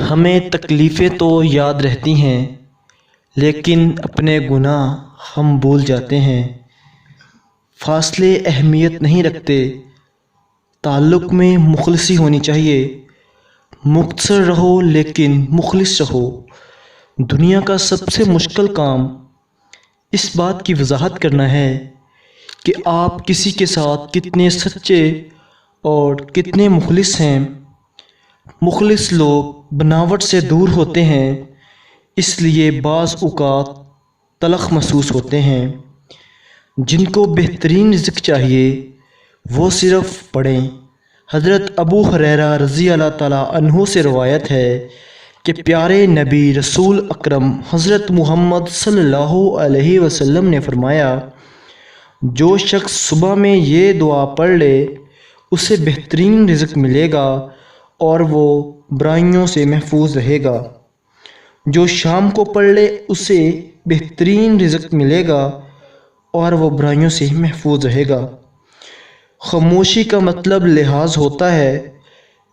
ہمیں تکلیفیں تو یاد رہتی ہیں، لیکن اپنے گناہ ہم بھول جاتے ہیں۔ فاصلے اہمیت نہیں رکھتے، تعلق میں مخلصی ہونی چاہیے۔ مختصر رہو لیکن مخلص رہو۔ دنیا کا سب سے مشکل کام اس بات کی وضاحت کرنا ہے کہ آپ کسی کے ساتھ کتنے سچے اور کتنے مخلص ہیں۔ مخلص لوگ بناوٹ سے دور ہوتے ہیں، اس لیے بعض اوقات تلخ محسوس ہوتے ہیں۔ جن کو بہترین رزق چاہیے وہ صرف پڑھیں۔ حضرت ابو ہریرہ رضی اللہ تعالیٰ عنہ سے روایت ہے کہ پیارے نبی رسول اکرم حضرت محمد صلی اللہ علیہ وسلم نے فرمایا، جو شخص صبح میں یہ دعا پڑھ لے اسے بہترین رزق ملے گا اور وہ برائیوں سے محفوظ رہے گا۔ جو شام کو پڑھ لے اسے بہترین رزق ملے گا اور وہ برائیوں سے محفوظ رہے گا۔ خاموشی کا مطلب لحاظ ہوتا ہے،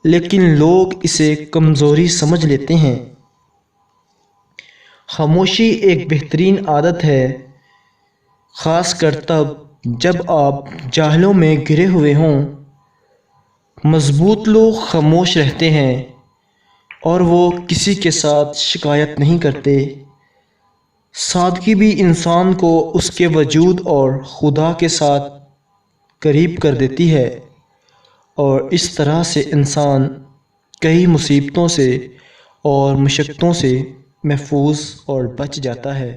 لیکن لوگ اسے کمزوری سمجھ لیتے ہیں۔ خاموشی ایک بہترین عادت ہے، خاص کر تب جب آپ جاہلوں میں گھرے ہوئے ہوں۔ مضبوط لوگ خاموش رہتے ہیں اور وہ کسی کے ساتھ شکایت نہیں کرتے۔ سادگی بھی انسان کو اس کے وجود اور خدا کے ساتھ قریب کر دیتی ہے، اور اس طرح سے انسان کئی مصیبتوں سے اور مشقتوں سے محفوظ اور بچ جاتا ہے۔